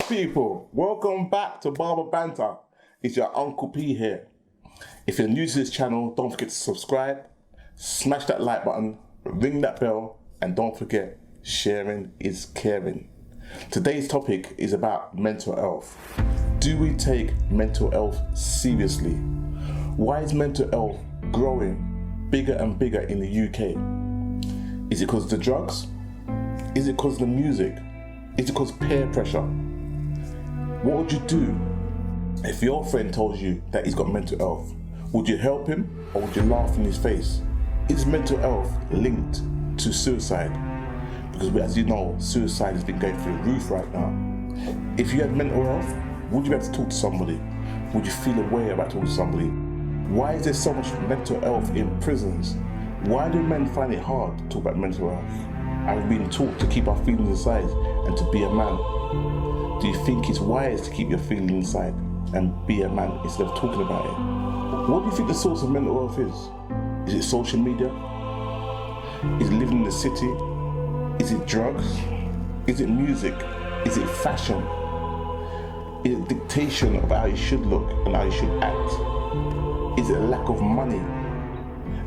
people, welcome back to Barber Banter. It's your Uncle P here. If you're new to this channel, don't forget to subscribe, smash that like button, ring that bell, and don't forget, sharing is caring. Today's topic is about mental health. Do we take mental health seriously? Why is mental health growing bigger and bigger in the UK? Is it because of the drugs? Is it because of the music? Is it because of peer pressure? What would you do if your friend tells you that he's got mental health? Would you help him or would you laugh in his face? Is mental health linked to suicide? Because as you know, suicide has been going through the roof right now. If you had mental health, would you be able to talk to somebody? Would you feel a way about talking to somebody? Why is there so much mental health in prisons? Why do men find it hard to talk about mental health? I've been taught to keep our feelings inside and to be a man. Do you think it's wise to keep your feelings inside and be a man instead of talking about it? What do you think the source of mental health is? Is it social media? Is it living in the city? Is it drugs? Is it music? Is it fashion? Is it dictation of how you should look and how you should act? Is it a lack of money?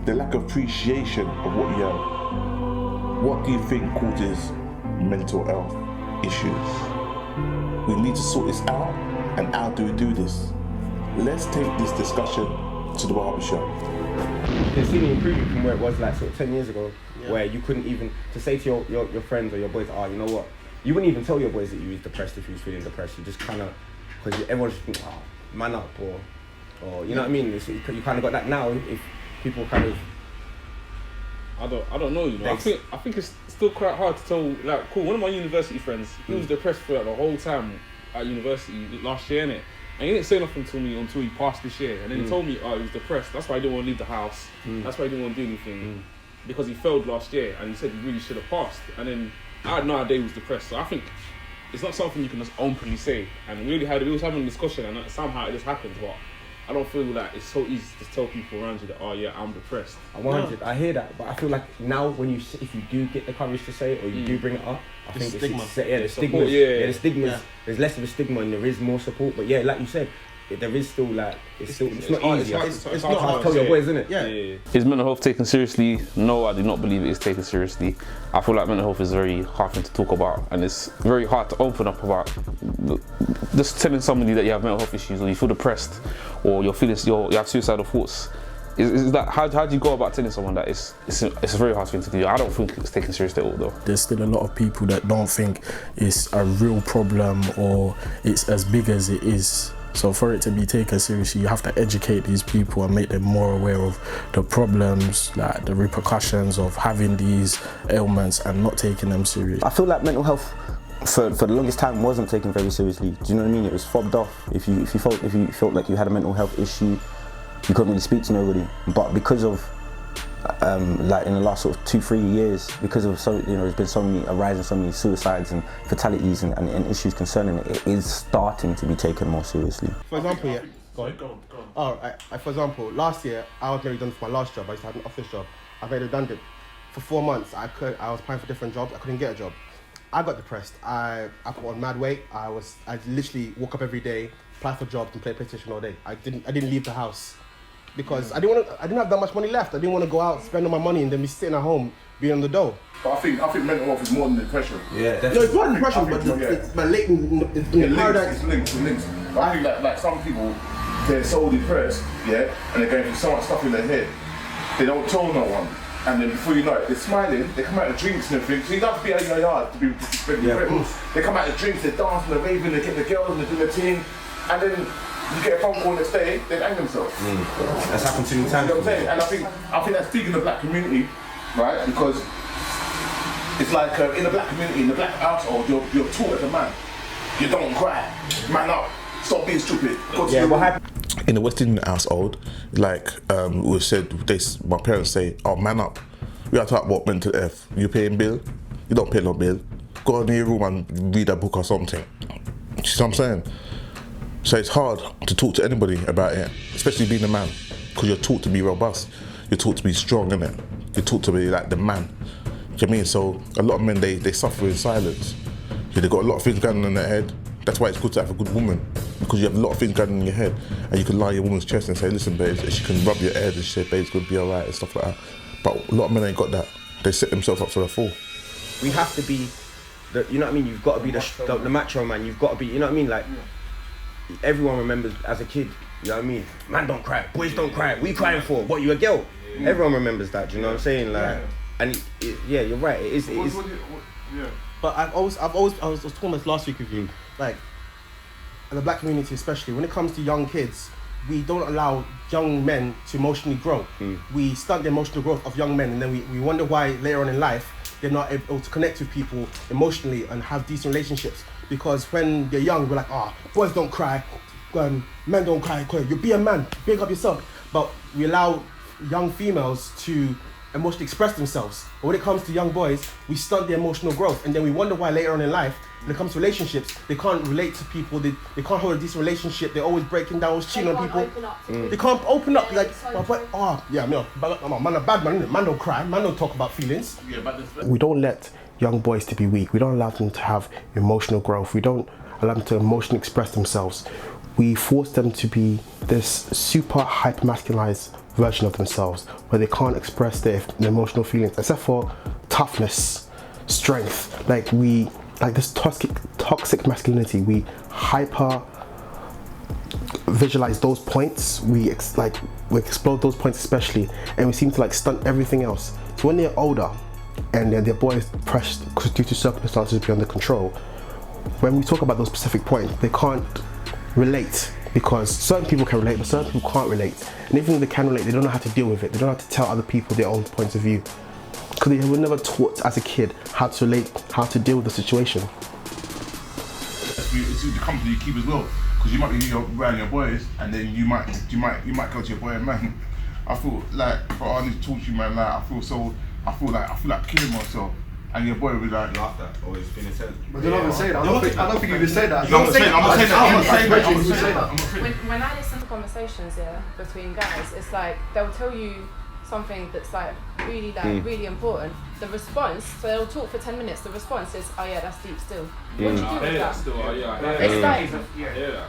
The lack of appreciation of what you have? What do you think causes mental health issues? We need to sort this out, and how do we do this? Let's take this discussion to the barbershop. It's seen an improvement from where it was like sort of 10 years ago, where you couldn't even, to say to your friends or your boys, you know what, you wouldn't even tell your boys that you was depressed if you was feeling depressed. You just kind of, because everyone just thinks, man up, or you know what I mean? You kind of got that now. If people kind of, I don't know, you know. I think it's still quite hard to tell. Like, cool. One of my university friends, he was depressed for like the whole time at university last year, innit? And he didn't say nothing to me until he passed this year. And then he told me, he was depressed. That's why he didn't want to leave the house. That's why he didn't want to do anything because he failed last year. And he said he really should have passed. And then I had no idea he was depressed. So I think it's not something you can just openly say. And we was having a discussion, and somehow it just happened. But I don't feel like it's so easy to tell people around you that, I'm depressed. 100, I hear that, but I feel like now if you do get the courage to say it or you do bring it up, I think the stigma. There's less of a stigma and there is more support. But yeah, like you said, there is still like it's not easy. It's not hard to tell your boys, isn't it? Yeah. Is mental health taken seriously? No, I do not believe it is taken seriously. I feel like mental health is a very hard thing to talk about, and it's very hard to open up about. Just telling somebody that you have mental health issues, or you feel depressed, or you have suicidal thoughts. Is that how do you go about telling someone that it's a very hard thing to do? I don't think it's taken seriously at all, though. There's still a lot of people that don't think it's a real problem or it's as big as it is. So for it to be taken seriously, you have to educate these people and make them more aware of the problems, like the repercussions of having these ailments and not taking them seriously. I feel like mental health for the longest time wasn't taken very seriously. Do you know what I mean? It was fobbed off. If you felt like you had a mental health issue, you couldn't really speak to nobody. But because of like in the last sort of 2-3 years, because of there's been so many suicides and fatalities and issues concerning it, it is starting to be taken more seriously. For example, for example, last year I was made redundant for my last job. I used to have an office job. I was made redundant. For 4 months, I was applying for different jobs. I couldn't get a job. I got depressed. I put on mad weight. I literally woke up every day, apply for jobs and play PlayStation all day. I didn't leave the house because I didn't have that much money left. I didn't want to go out, spend all my money, and then be sitting at home being on the dole. But I think mental health is more than depression. Yeah, definitely. No, it's more than depression, it's linked. But I think like some people, they're so depressed, and they're going through so much stuff in their head, they don't tell no one. And then before you know it, they're smiling, they come out of drinks and everything. So you don't have to be out in your yard to be depressed. They come out of drinks, they're dancing, they're raving, they get the girls and they do their thing, and then you get a phone call next day, they hang themselves. That's happened to me times. You know what I'm saying? And I think that's big in the black community, right? Because it's like in the black community, in the black household, you're taught as a man. You don't cry, man up, stop being stupid. What happened? In the West Indian household, like was said, my parents say, man up. We are talking about mental health. You paying bill? You don't pay no bill. Go in your room and read a book or something. You see what I'm saying? So it's hard to talk to anybody about it, especially being a man, because you're taught to be robust. You're taught to be strong, innit? You're taught to be like the man. Do you know what I mean? So a lot of men, they suffer in silence. They've got a lot of things going on in their head That's why it's good to have a good woman, because you have a lot of things going on in your head, and you can lie your woman's chest and say, listen, babes, she can rub your head and she say, babe, it's going to be alright and stuff like that. But a lot of men ain't got that. They set themselves up for a fall. We have to be, you know what I mean? You've got to be the macho man. You've got to be, you know what I mean? Like, everyone remembers as a kid, you know what I mean? Man don't cry, boys don't cry. What are you crying for? What, you a girl? Everyone remembers that, do you know what I'm saying? Like, and you're right. It is. But I was talking about this last week with you, like, in the black community especially, when it comes to young kids, we don't allow young men to emotionally grow. We stunt the emotional growth of young men, and then we wonder why later on in life they're not able to connect with people emotionally and have decent relationships. Because when they're young, we're like, boys don't cry, men don't cry, you be a man, big up yourself. But we allow young females to emotionally express themselves. But when it comes to young boys, we stunt their emotional growth, and then we wonder why later on in life, when it comes to relationships, they can't relate to people, they can't hold a decent relationship, they're always breaking down, always cheating on people. They can't open up, man, a bad man, man don't cry, man don't talk about feelings. We don't let young boys to be weak, we don't allow them to have emotional growth, we don't allow them to emotionally express themselves. We force them to be this super hyper-masculinized version of themselves, where they can't express their emotional feelings, except for toughness, strength. Like this toxic masculinity, we hyper visualize those points, we explode those points especially, and we seem to like stunt everything else. So when they're older and their boy is pressed due to circumstances beyond their control, when we talk about those specific points, they can't relate, because certain people can relate but certain people can't relate, and even if they can relate, they don't know how to deal with it, they don't know how to tell other people their own points of view, because they were never taught as a kid how to relate, how to deal with the situation. It's the company you keep as well, because you might be around your boys, and then you might go to your boy and man, I feel like, bro, I need to talk to you, man, like I feel like killing myself. And your boy will be like, laugh that, or he's feeling sad. But you're not going to say that. I don't think you would say that. I'm not saying that. When I listen to conversations between guys, it's like they'll tell you something that's like really really important. The response, so they'll talk for 10 minutes. The response is, oh yeah, that's deep still. What do you do with that? It's like,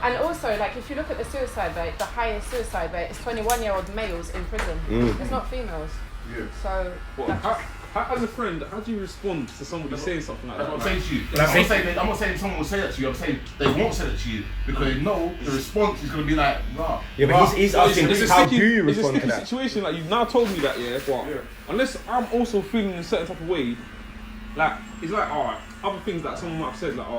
and also like if you look at the suicide rate, the highest suicide rate is 21-year-old males in prison. It's not females. So. As a friend, how do you respond to somebody saying something like that? That's what I'm saying to you. I'm not saying someone will say that to you, I'm saying they won't say that to you, because they know the response is going to be like, rah. Yeah, but he's asking, how do you respond to that? It's a sticky situation, like you've now told me that, but unless I'm also feeling a certain type of way, like, it's like, other things that someone might have said, like,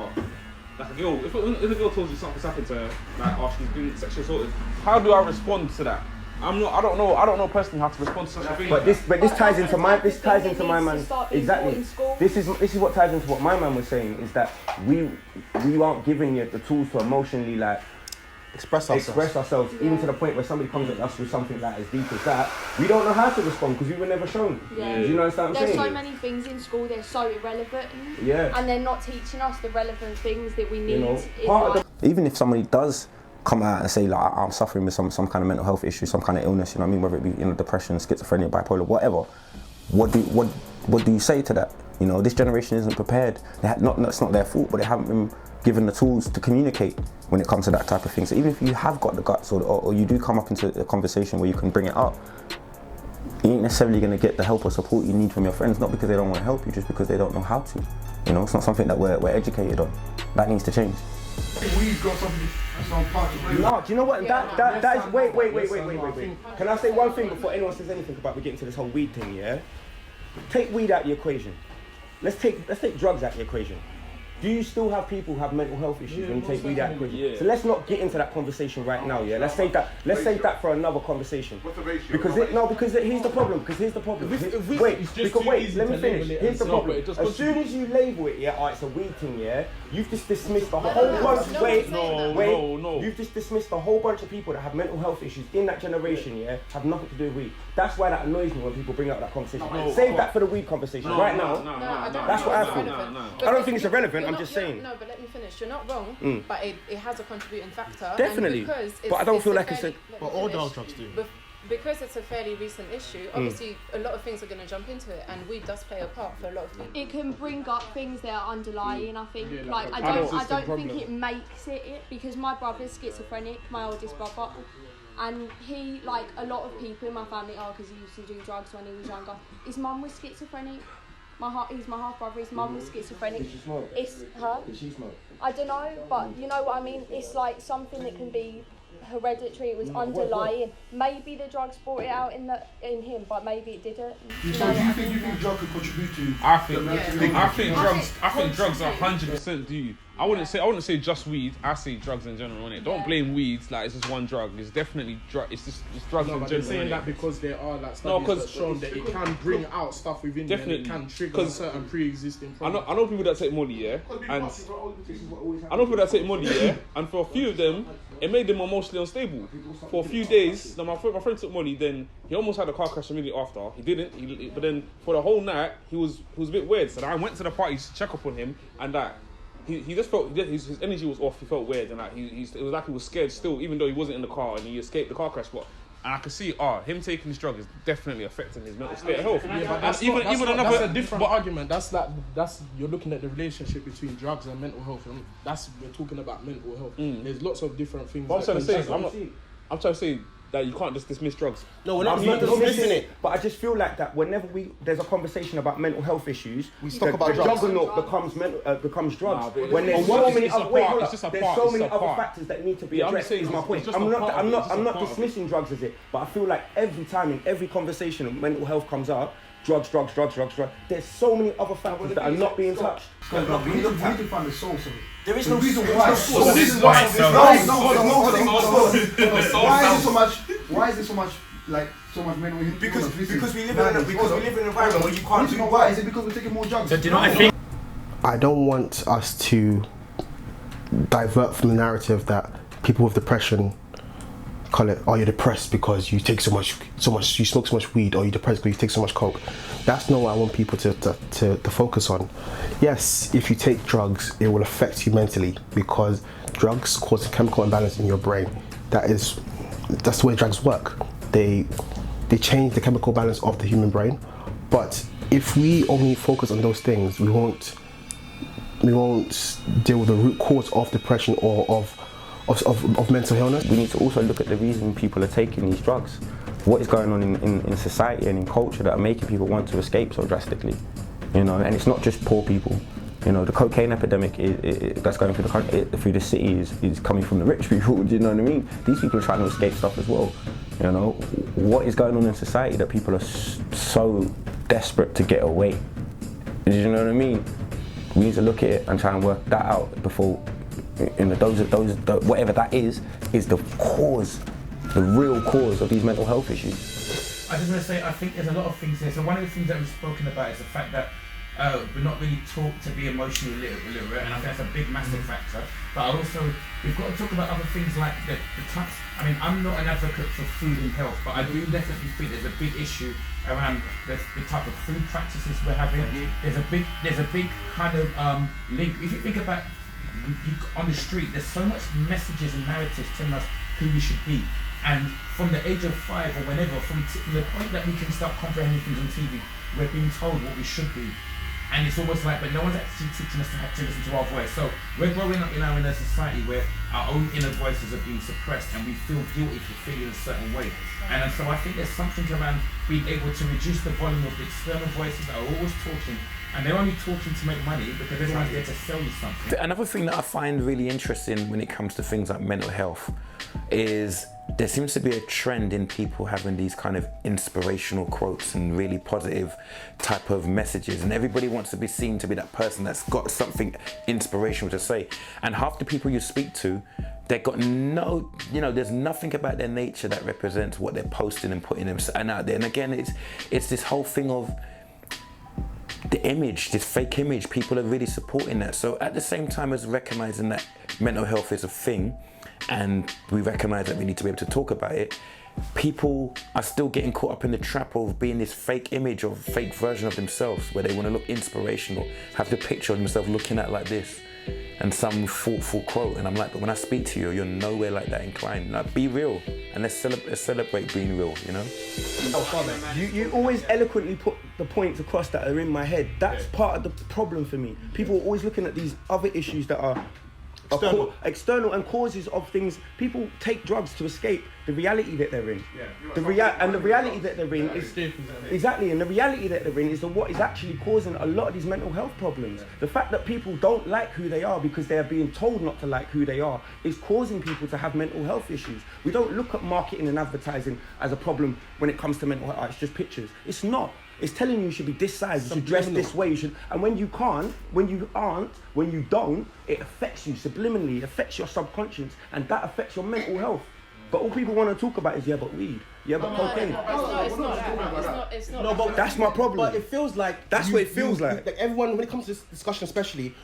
like a girl, if a girl tells you something's happened to her, like, she's been sexually assaulted, how do I respond to that? I don't know personally how to respond to such a thing. But this ties into my man. Exactly. This is what ties into what my man was saying, is that we aren't giving you the tools to emotionally like express ourselves, even to the point where somebody comes at us with something like as deep as that, we don't know how to respond because we were never shown. Yeah. Do you know what I'm saying? There's so many things in school, they're so irrelevant. Yeah. And they're not teaching us the relevant things that we need. You know, even if somebody does come out and say like I'm suffering with some kind of mental health issue, some kind of illness, you know what I mean, whether it be depression, schizophrenia, bipolar, whatever, what do you say to that? You know, this generation isn't prepared. It's not their fault, but they haven't been given the tools to communicate when it comes to that type of thing. So even if you have got the guts or you do come up into a conversation where you can bring it up, you ain't necessarily going to get the help or support you need from your friends, not because they don't want to help you, just because they don't know how to. You know, it's not something that we're educated on. That needs to change. We've got something. No, do you know what? That is. Wait. Can I say one thing before anyone says anything about we getting to this whole weed thing? Yeah. Take weed out of the equation. Let's take drugs out of the equation. Do you still have people who have mental health issues when you take weed out of the equation? Yeah. So let's not get into that conversation right now. Yeah. Let's save that for another conversation. What's the ratio? Because here's the problem. Wait. Let me finish. Here's the problem. As soon as you label it, it's a weed thing. Yeah. You've just dismissed a whole bunch. No. You've just dismissed a whole bunch of people that have mental health issues in that generation. Yeah. Have nothing to do with weed. That's why that annoys me when people bring up that conversation. Save that for the weed conversation right now. That's what I feel. I don't think it's irrelevant. I'm just saying. No, but let me finish. You're not wrong, but it has a contributing factor. Definitely. But I don't feel like it's a... But all drugs do. because it's a fairly recent issue, obviously a lot of things are going to jump into it, and weed does play a part for a lot of people. It can bring up things that are underlying, I think. Yeah, like, I don't think it makes it, because my brother's schizophrenic, my oldest brother, and he, like a lot of people in my family are, because he used to do drugs when he was younger. His mum was schizophrenic. He's my half brother. His mum was schizophrenic. Did she smoke? It's her. Did she smoke? I don't know, but you know what I mean. It's like something that can be hereditary. It was underlying. Maybe the drugs brought it out in him, but maybe it didn't. So do you think drugs could contribute to? I think drugs are 100% do. I wouldn't say just weed. I say drugs in general, innit? Don't blame weed like it's just one drug. It's definitely it's drugs in general. They're saying that because there are like studies that shown that it can bring out stuff within you and it can trigger certain pre-existing problems. I know people that take Molly, yeah, and and for a few of them, it made them emotionally unstable. For a few days, now my friend took Molly, then he almost had a car crash immediately after. He didn't, but then for the whole night, he was a bit weird. So I went to the party to check up on him, and that. He just felt his energy was off. He felt weird, and like it was like he was scared still, even though he wasn't in the car and he escaped the car crash. But and I could see, him taking this drug is definitely affecting his mental state of health. Yeah, but that's a different argument. That's you're looking at the relationship between drugs and mental health. And we're talking about mental health. There's lots of different things. What I'm trying to say that you can't just dismiss drugs. No, we're not dismissing it. But I just feel like that whenever there's a conversation about mental health issues, we talk about drugs. Juggernaut becomes drugs. When there's so many other factors that need to be addressed. Is my point. I'm not dismissing drugs as it, but I feel like every time in every conversation of mental health comes up, drugs. There's so many other factors that are not being touched. We need to find the source of it. There is no reason why. Why is it so much mental health? Because we live in an environment where you can't do why. Is it because we're taking more drugs? So do you know what I think? I don't want us to divert from the narrative that people with depression call it, you're depressed because you take so much, you smoke so much weed, or you're depressed because you take so much coke. That's not what I want people to focus on. Yes, if you take drugs, it will affect you mentally because drugs cause a chemical imbalance in your brain. That's the way drugs work. They change the chemical balance of the human brain. But if we only focus on those things, we won't deal with the root cause of depression or of mental illness. We need to also look at the reason people are taking these drugs. What is going on in society and in culture that are making people want to escape so drastically? You know, and it's not just poor people. You know, the cocaine epidemic that's going through the city is coming from the rich people. Do you know what I mean? These people are trying to escape stuff as well. You know, what is going on in society that people are so desperate to get away? Do you know what I mean? We need to look at it and try and work that out before. Whatever that is the cause, the real cause of these mental health issues. I just want to say, I think there's a lot of things here. So one of the things that we've spoken about is the fact that we're not really taught to be emotionally literate, and I think that's a big, massive factor. But also, we've got to talk about other things like the types. I mean, I'm not an advocate for food and health, but I do definitely think there's a big issue around the type of food practices we're having. There's a big kind of link. If you think about on the street, there's so much messages and narratives telling us who we should be, and from the age of 5 or whenever, from the point that we can start comprehending things on TV, we're being told what we should be, and it's almost like, but no one's actually teaching us to have to listen to our voice. So we're growing up in a society where our own inner voices are being suppressed, and we feel guilty for feeling a certain way. And so I think there's something around being able to reduce the volume of the external voices that are always talking. And they're only talking to make money because everyone's there to sell you something. Another thing that I find really interesting when it comes to things like mental health is there seems to be a trend in people having these kind of inspirational quotes and really positive type of messages, and everybody wants to be seen to be that person that's got something inspirational to say. And half the people you speak to, they've got there's nothing about their nature that represents what they're posting and putting them out there. And again, it's this whole thing of the image, this fake image. People are really supporting that. So at the same time as recognizing that mental health is a thing, and we recognize that we need to be able to talk about it, people are still getting caught up in the trap of being this fake image or fake version of themselves, where they want to look inspirational, have the picture of themselves looking at like this. and some thoughtful quote, and I'm like, but when I speak to you, you're nowhere like that inclined. Like, be real, and let's celebrate being real, you know? You always eloquently put the points across that are in my head. That's part of the problem for me. People are always looking at these other issues that are external and causes of things. People take drugs to escape the reality that they're in. The reality that they're in is exactly, and the reality that they're in is what is actually causing a lot of these mental health problems. The fact that people don't like who they are because they are being told not to like who they are is causing people to have mental health issues. We don't look at marketing and advertising as a problem when it comes to mental health. It's just pictures. It's not. It's telling you should be this size, you should dress this way, you should, and when you can't, when you aren't, when you don't, it affects you subliminally, it affects your subconscious, and that affects your mental health. But all people want to talk about is, yeah, but weed, yeah, but cocaine. It's not. No, but that's my problem. But it feels like that's what it feels like. Like everyone, when it comes to this discussion, especially,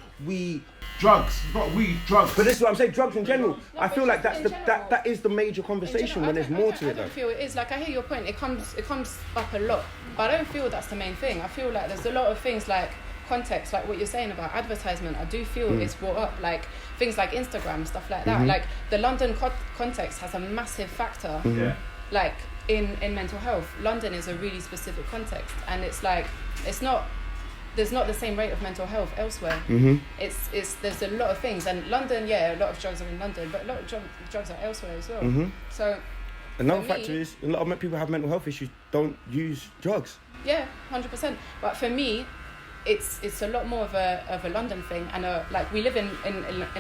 drugs, not weed, drugs. But this is what I'm saying, drugs in general. No, I feel like in general. that is the major conversation when there's more to it. I don't feel it is. Like, I hear your point. It comes up a lot, but I don't feel that's the main thing. I feel like there's a lot of things like context, like what you're saying about advertisement. I do feel it's brought up, like things like Instagram, stuff like that. Like the London context has a massive factor. Like in mental health, London is a really specific context, and it's like there's not the same rate of mental health elsewhere. There's a lot of things, and London, a lot of drugs are in London, but a lot of drugs are elsewhere as well. So another factor is a lot of people have mental health issues don't use drugs. Yeah, 100%. But for me, it's a lot more of a London thing, and like we live in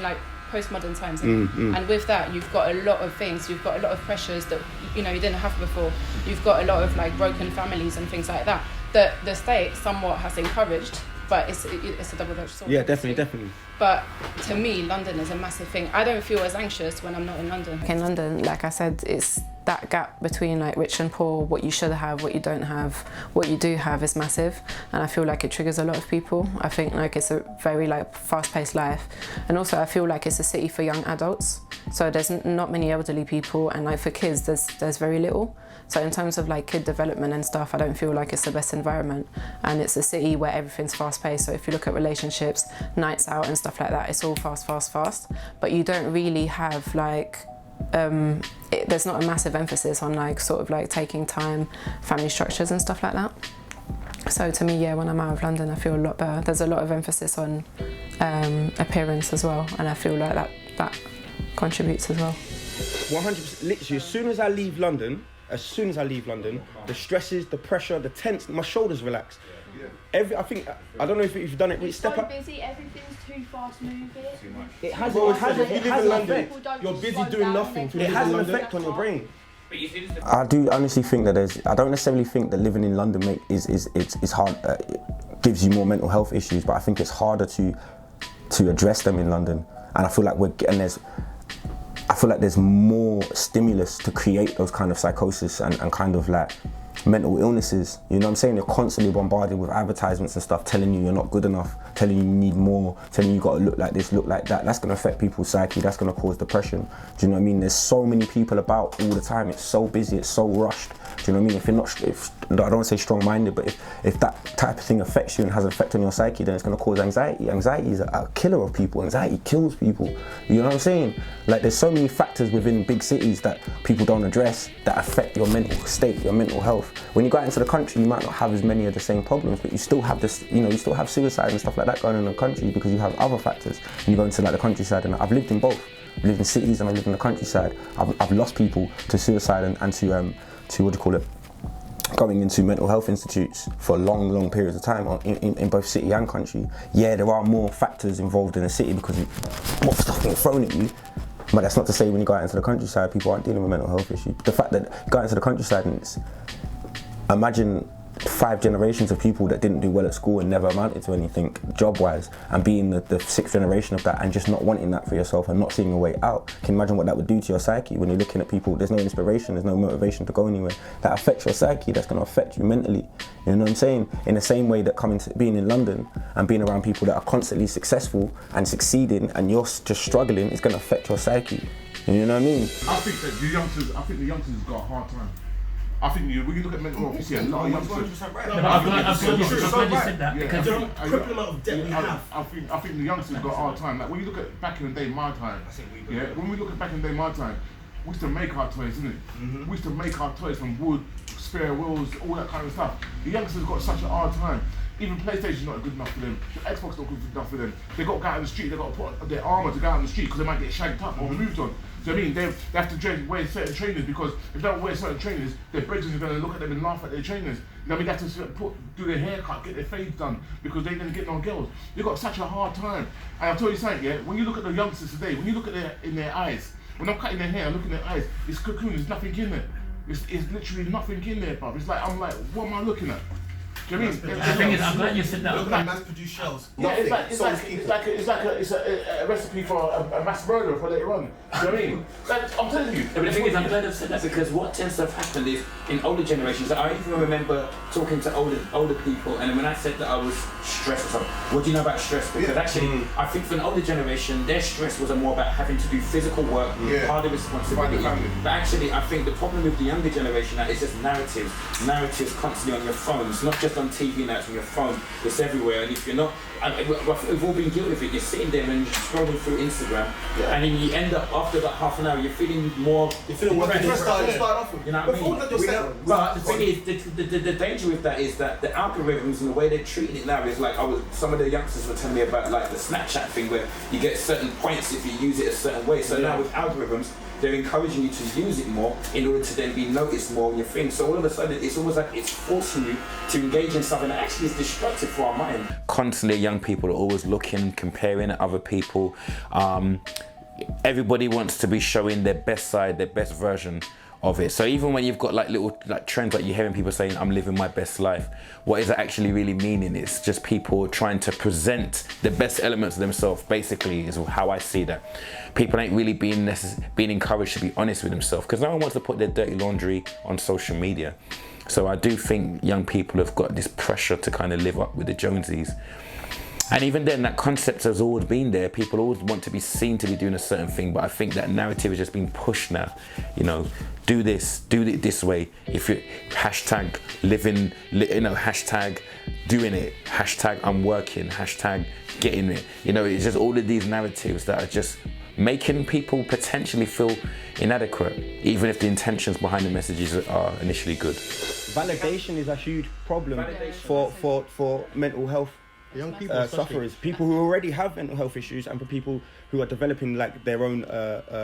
like postmodern times, and with that you've got a lot of things. You've got a lot of pressures that you didn't have before. You've got a lot of like broken families and things like that the state somewhat has encouraged, but it's a double-edged sword. Yeah, definitely. But to me, London is a massive thing. I don't feel as anxious when I'm not in London. In London, like I said, it's that gap between like rich and poor, what you should have, what you don't have, what you do have is massive, and I feel like it triggers a lot of people. I think like it's a very like fast-paced life, and also I feel like it's a city for young adults, so there's not many elderly people, and like for kids there's very little. So in terms of like kid development and stuff, I don't feel like it's the best environment, and it's a city where everything's fast-paced. So if you look at relationships, nights out and stuff like that, it's all fast, but you don't really have like there's not a massive emphasis on like sort of like taking time, family structures and stuff like that. So to me, when I'm out of London, I feel a lot better. There's a lot of emphasis on appearance as well, and I feel like that contributes as well. 100%. Literally, as soon as I leave London, the stresses, the pressure, the tense, my shoulders relax. I don't know if you've done it. It's so busy, everything's too fast moving. It has an effect. You're busy doing nothing. It has an effect on your brain. I do honestly think that I don't necessarily think that living in London is hard. Gives you more mental health issues, but I think it's harder to address them in London. And I feel like there's more stimulus to create those kind of psychosis and kind of like mental illnesses. You know what I'm saying? You're constantly bombarded with advertisements and stuff telling you you're not good enough, telling you need more, telling you got to look like this, look like that. That's going to affect people's psyche. That's going to cause depression. Do you know what I mean? There's so many people about all the time. It's so busy. It's so rushed. Do you know what I mean? If you're not, I don't want to say strong-minded, but if that type of thing affects you and has an effect on your psyche, then it's going to cause anxiety. Anxiety is a killer of people. Anxiety kills people. You know what I'm saying? Like, there's so many factors within big cities that people don't address that affect your mental state, your mental health. When you go out into the country, you might not have as many of the same problems, but you still have this, you still have suicide and stuff like that going on in the country because you have other factors. And you go into like the countryside, and I've lived in both. I've lived in cities and I've lived in the countryside. I've lost people to suicide and to going into mental health institutes for long periods of time in both city and country. Yeah, there are more factors involved in the city because more stuff being thrown at you. But that's not to say when you go out into the countryside, people aren't dealing with mental health issues. The fact that you go out into the countryside and imagine 5 generations of people that didn't do well at school and never amounted to anything job-wise, and being the 6th generation of that and just not wanting that for yourself and not seeing a way out. Can you imagine what that would do to your psyche when you're looking at people? There's no inspiration, there's no motivation to go anywhere. That affects your psyche, that's going to affect you mentally. You know what I'm saying? In the same way that being in London and being around people that are constantly successful and succeeding and you're just struggling is going to affect your psyche. You know what I mean? I think the youngsters have got a hard time. I think when you look at mental health, you see a lot of youngsters. I'm glad you said that because I think the youngsters got a hard time. Like when you look at back in the day, my time. When we look at back in the day, my time, we used to make our toys, didn't it? We used to make our toys from wood, spare wheels, all that kind of stuff. The youngsters got such a hard time. Even PlayStation's not good enough for them. The Xbox not good enough for them. They got to go out in the street. They got to put their armour to go out in the street because they might get shanked up or moved on. Do you know what I mean? They have to wear certain trainers because if they don't wear certain trainers, their brethren are going to look at them and laugh at their trainers. You know what I mean? They have to do their haircut, get their fades done because they didn't get no girls. They got such a hard time. And I'll tell you something, yeah. When you look at the youngsters today, when you look at in their eyes, when I'm cutting their hair, I look in their eyes. It's cocoon. There's nothing in there. It's literally nothing in there, bruv. It's like I'm like, what am I looking at? Do you know what I mean? The thing is, I'm glad you said that. Look like mass-produced shells. Yeah, it's a recipe for a mass murder for later on. Do you know what I mean? I'm telling you. Yeah, but the thing is, I'm glad I've said that because what tends to have happened is in older generations. I even remember talking to older people, and when I said that I was stressed or something, what do you know about stress? Because actually, I think for an older generation, their stress was more about having to do physical work, harder responsibility. But actually, I think the problem with the younger generation now is just narratives constantly on your phones, not just on TV now, it's on your phone, it's everywhere. And if you're not, we've all been guilty of it. You're sitting there and you're scrolling through Instagram, and then you end up after about half an hour, you're feeling more. You feel what you start off with. You know what I mean? But the thing is, the danger with that is that the algorithms and the way they're treating it now is like some of the youngsters were telling me about like the Snapchat thing where you get certain points if you use it a certain way. So now with algorithms, they're encouraging you to use it more in order to then be noticed more in your thing. So all of a sudden, it's almost like it's forcing you to engage in something that actually is destructive for our mind. Constantly, young people are always looking, comparing at other people. Everybody wants to be showing their best side, their best version of it. So even when you've got like little trends, like you're hearing people saying, I'm living my best life, what is it actually really meaning? It's just people trying to present the best elements of themselves, basically, is how I see that. People ain't really being encouraged to be honest with themselves because no one wants to put their dirty laundry on social media. So I do think young people have got this pressure to kind of live up with the Jonesies. And even then, that concept has always been there. People always want to be seen to be doing a certain thing, but I think that narrative is just being pushed now. You know, do this, do it this way. If you hashtag living, hashtag doing it, hashtag I'm working, hashtag getting it. You know, it's just all of these narratives that are just making people potentially feel inadequate, even if the intentions behind the messages are initially good. Validation is a huge problem for mental health. Young people sufferers, people who already have mental health issues, and for people who are developing like their own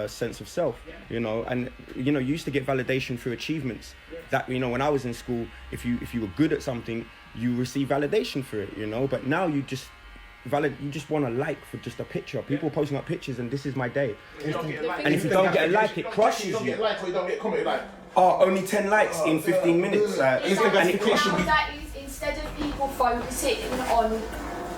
sense of self, you know. And you know, you used to get validation through achievements. That, you know, when I was in school, if you were good at something, you receive validation for it, you know. But now you just want a like for just a picture. People posting up pictures and this is my day. And if you don't get a like, it crushes you. You don't get a like or you don't get a comment, like, oh, only 10 likes in 15 minutes. And it crushes you. Instead of people focusing on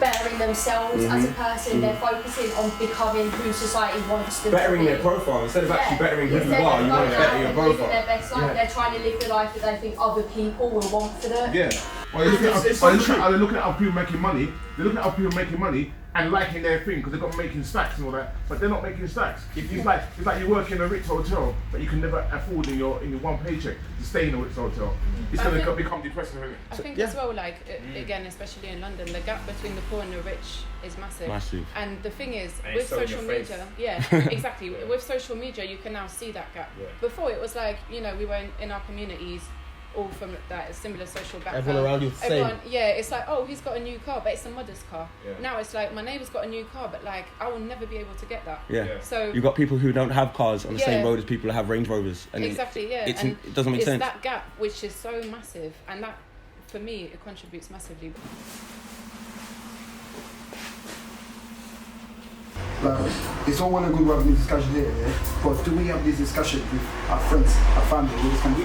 bettering themselves as a person, they're focusing on becoming who society wants them bettering to be. their profile instead of actually bettering who you are. You want to better your profile. Their best life. They're trying to live the life that they think other people will want for them. Yeah. Well, they're looking at how people making money. They're looking at how people making money and liking their thing because they've got making stacks and all that, but they're not making stacks. It's like you work in a Ritz hotel, but you can never afford in your one paycheck to stay in a Ritz hotel. It's going to become depressing, isn't it? I think as well, like again, especially in London, the gap between the poor and the rich is massive. And the thing is, with social media, exactly. With social media, you can now see that gap. Yeah. Before it was like, you know, we were in our communities, all from that similar social background. Everyone around you the same. Yeah, it's like, oh, he's got a new car, but it's a mother's car. Yeah. Now it's like, my neighbour's got a new car, but like, I will never be able to get that. Yeah. So you've got people who don't have cars on the same road as people who have Range Rovers. And exactly, yeah. It doesn't make sense. It's that gap which is so massive, and that, for me, it contributes massively. Like, it's all well and good having this discussion here, but do we have this discussion with our friends, our family, all this kind of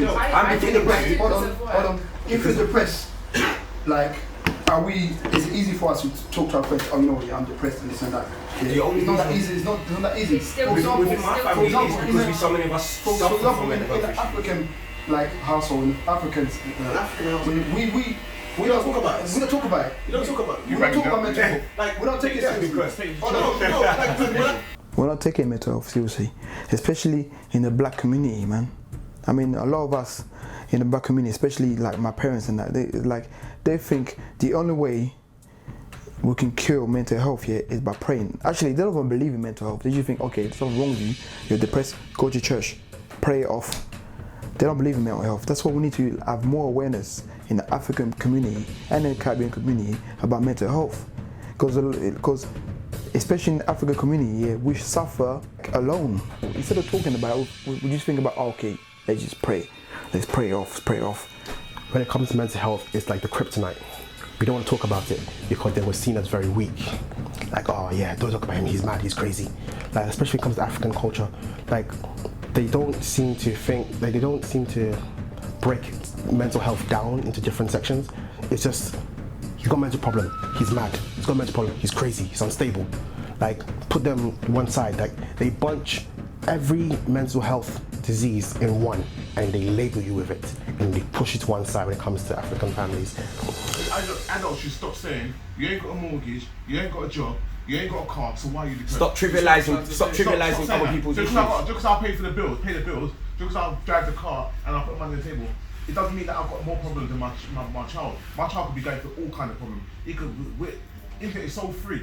thing? Hold on. If it's depressed, like, is it easy for us to talk to our friends, oh, you know, I'm depressed and this and that? Yeah. It's not that easy, it's not that easy. It's still within my family, because so many of us suffer from in the African, like, household, in Africans, we don't talk about it. We don't talk about it. You don't talk about it. We don't talk about mental health. Like, we don't take it seriously. We're not taking mental health seriously, especially in the black community, man. I mean, a lot of us in the black community, especially like my parents and that, they think the only way we can cure mental health here is by praying. Actually, they don't even believe in mental health. They just think, okay, there's something wrong with you, you're depressed, go to church, pray it off. They don't believe in mental health. That's why we need to have more awareness in the African community and in the Caribbean community about mental health. Because especially in the African community, yeah, we suffer alone. Instead of talking about it, we just think about, oh, okay, let's just pray. Let's pray it off, pray it off. When it comes to mental health, it's like the kryptonite. We don't want to talk about it because they were seen as very weak. Like, oh yeah, don't talk about him, he's mad, he's crazy. Like, especially when it comes to African culture, like, they don't seem to think, like, they don't seem to break mental health down into different sections. It's just, he's got a mental problem, he's mad. He's got a mental problem, he's crazy, he's unstable. Like, put them one side. Like, they bunch every mental health disease in one and they label you with it and they push it to one side when it comes to African families. Adults should stop saying, you ain't got a mortgage, you ain't got a job, you ain't got a car, so why are you depressed? Stop trivialising other people's issues. Just because I pay the bills, just because I drive the car and I put money on the table, it doesn't mean that I've got more problems than my child. My child could be going through all kind of problems. Internet is so free.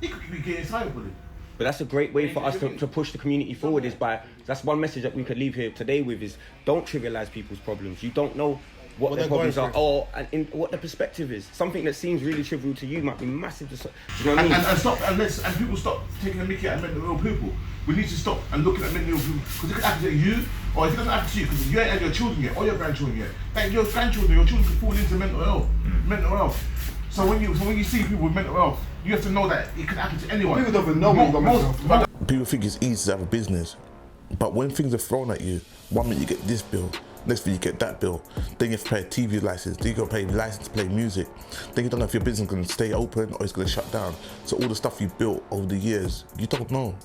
He could be getting cyberbullied. But that's a great way for us to push the community forward, is by, that's one message that we could leave here today with, is don't trivialise people's problems. You don't know what their problems are, or what the perspective is. Something that seems really trivial to you might be massive to, you know what I mean? And people stop taking a mickey at mental ill people. We need to stop and looking at mental ill people, because it could happen to you, or if it doesn't happen to you, because you ain't had your children yet, or your grandchildren yet. Like your grandchildren, your children could fall into mental health. So when you see people with mental health, you have to know that it can happen to anyone. People don't even know when you've got mental health. People think it's easy to have a business, but when things are thrown at you, one minute you get this bill, next minute you get that bill, then you have to pay a TV license, then you got to pay a license to play music, then you don't know if your business is going to stay open or it's going to shut down. So all the stuff you built over the years, you don't know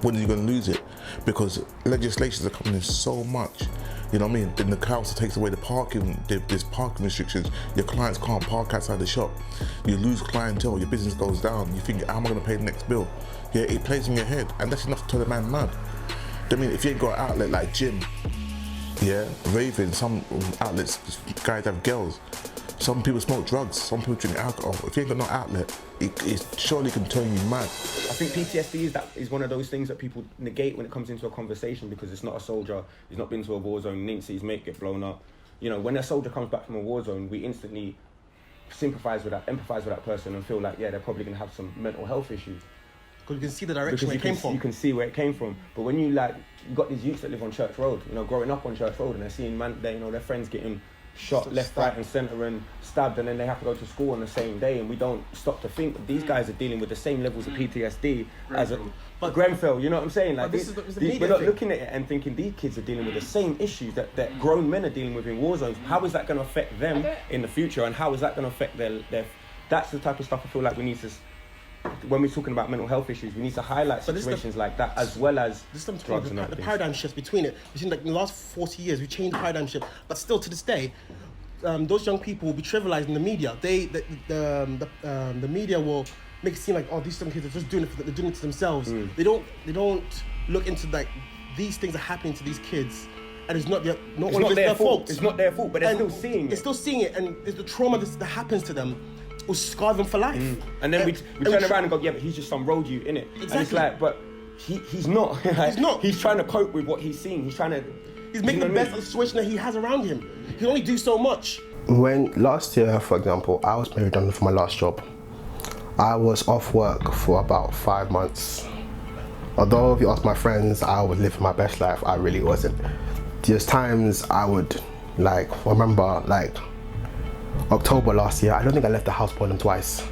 when you're going to lose it, because legislations are coming in so much. You know what I mean? Then the council takes away the parking, there's parking restrictions, your clients can't park outside the shop, you lose clientele, your business goes down, you think, how am I going to pay the next bill? Yeah, it plays in your head, and that's enough to turn a man mad. I mean, if you ain't got an outlet like gym, yeah, raving, some outlets, guys have girls, some people smoke drugs, some people drink alcohol. If you ain't got no outlet, it surely can turn you mad. I think PTSD is one of those things that people negate when it comes into a conversation, because it's not a soldier, he's not been to a war zone, didn't see his mate get blown up. You know, when a soldier comes back from a war zone, we instantly sympathise with that, empathise with that person, and feel like, yeah, they're probably going to have some mental health issues. Because you can see the direction where it came from. You can see where it came from. But when you got these youths that live on Church Road, you know, growing up on Church Road, and they're seeing their friends getting shot left, right and centre and stabbed, and then they have to go to school on the same day, and we don't stop to think that these guys are dealing with the same levels of PTSD as Grenfell, you know what I'm saying? Like, we're not looking at it and thinking these kids are dealing with the same issues that grown men are dealing with in war zones. How is that going to affect them in the future, and how is that going to affect their that's the type of stuff I feel like we need to, when we're talking about mental health issues, we need to highlight situations like that, as well as drugs and other the things. paradigm shift between it. It seems like in the last 40 years, we changed the paradigm shift, but still to this day, those young people will be trivialized in the media. The media will make it seem like, oh, these young kids are just doing it they're doing it to themselves. They don't look into, like, these things are happening to these kids, and it's not their fault. It's not their fault, but they're still seeing it. They're still seeing it, and it's the trauma that happens to them will scar them for life. And then we turn around and go, yeah, but he's just some road you, innit? Exactly. And it's like, but he's not. He's not. He's trying to cope with what he's seeing. He's making the best of the situation that he has around him. He can only do so much. When last year, for example, I was made redundant from my last job. I was off work for about 5 months. Although if you ask my friends, I was living my best life, I really wasn't. There's times I would, remember, October last year, I don't think I left the house more than twice.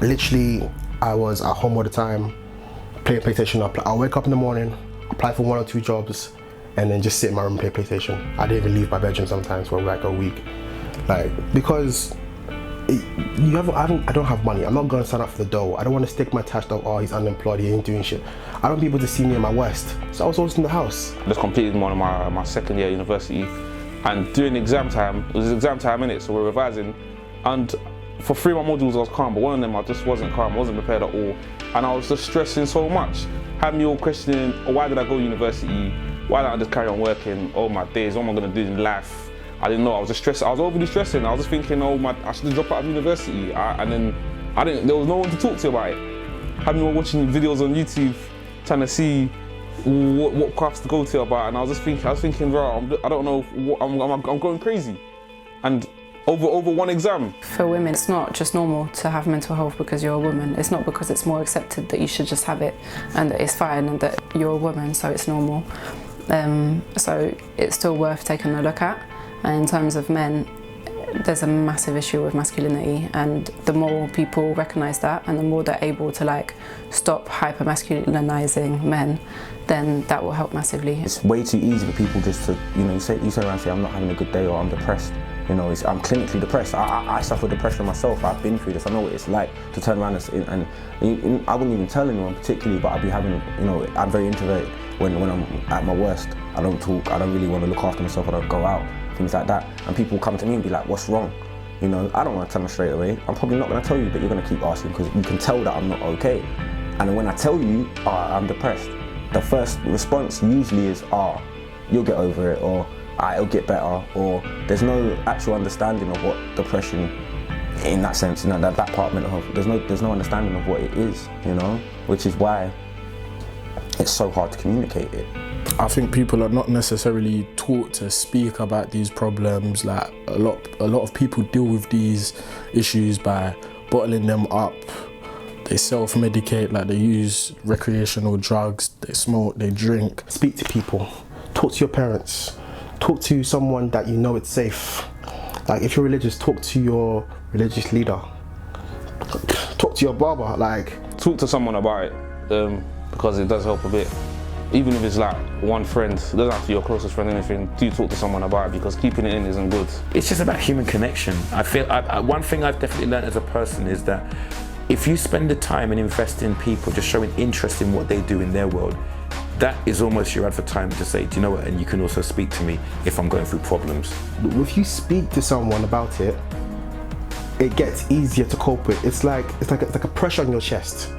Literally, I was at home all the time, playing PlayStation. I'll wake up in the morning, apply for 1 or 2 jobs, and then just sit in my room and play PlayStation. I didn't even leave my bedroom sometimes for a week. Because I don't have money. I'm not gonna sign up for the dough. I don't want to stick my tash dog, oh, he's unemployed, he ain't doing shit. I don't want people to see me in my worst. So I was always in the house. Just completed one of my second year at university, and during exam time, it was exam time innit, so we're revising, and for 3 of my modules I was calm, but one of them I just wasn't calm, I wasn't prepared at all, and I was just stressing so much. Had me all questioning, oh, why did I go to university? why don't I just carry on working all my days? What am I gonna do in life? I didn't know. I was just stressed. I was overly stressing. I was just thinking, I should have dropped out of university. And then there was no one to talk to about it. I had me watching videos on YouTube, trying to see what paths to go to about, and I was thinking, bro, I don't know, I'm going crazy. And over one exam. For women, it's not just normal to have mental health because you're a woman. It's not because it's more accepted that you should just have it and that it's fine and that you're a woman, so it's normal. So it's still worth taking a look at. And in terms of men, there's a massive issue with masculinity, and the more people recognise that and the more they're able to like stop hyper-masculinizing men, then that will help massively. It's way too easy for people just to, you say around and say I'm not having a good day or I'm depressed. I'm clinically depressed. I suffer depression myself. I've been through this. I know what it's like to turn around and I wouldn't even tell anyone particularly, but I'd be having, I'm very introverted when I'm at my worst. I don't talk, I don't really want to look after myself, I don't go out, things like that. And people come to me and be like, what's wrong? I don't want to tell them straight away. I'm probably not going to tell you, but you're going to keep asking because you can tell that I'm not okay. And then when I tell you, I'm depressed, the first response usually is, you'll get over it, or it'll get better, or there's no actual understanding of what depression, in that sense, that part of mental health, there's no understanding of what it is, which is why it's so hard to communicate it. I think people are not necessarily taught to speak about these problems. Like a lot of people deal with these issues by bottling them up. They self-medicate, like they use recreational drugs, they smoke, they drink. Speak to people, talk to your parents, talk to someone that you know it's safe. Like if you're religious, talk to your religious leader. Talk to your barber, Talk to someone about it, because it does help a bit. Even if it's like one friend, it doesn't have to be your closest friend or anything, do talk to someone about it because keeping it in isn't good. It's just about human connection. I feel, one thing I've definitely learned as a person is that if you spend the time and invest in people, just showing interest in what they do in their world, that is almost your advertisement to say, do you know what, and you can also speak to me if I'm going through problems. If you speak to someone about it, it gets easier to cope with. It's like a pressure on your chest.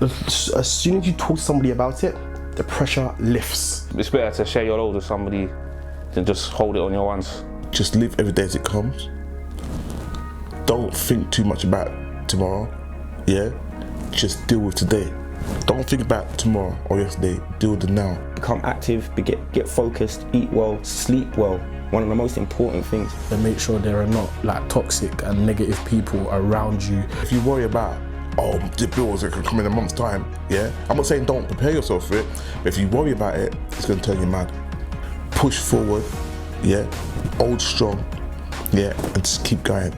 As soon as you talk to somebody about it, the pressure lifts. It's better to share your load with somebody than just hold it on your ones. Just live every day as it comes. Don't think too much about tomorrow, Just deal with today. Don't think about tomorrow or yesterday, deal with the now. Become active, get focused, eat well, sleep well. One of the most important things. And make sure there are not toxic and negative people around you. If you worry about, the bills that can come in a month's time, I'm not saying don't prepare yourself for it, but if you worry about it, it's going to turn you mad. Push forward, hold strong, and just keep going.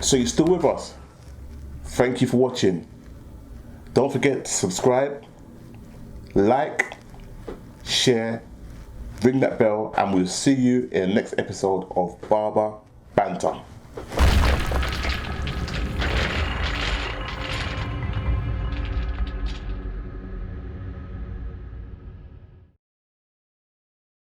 So you're still with us? Thank you for watching. Don't forget to subscribe, like, share, ring that bell, and we'll see you in the next episode of Barber Banter.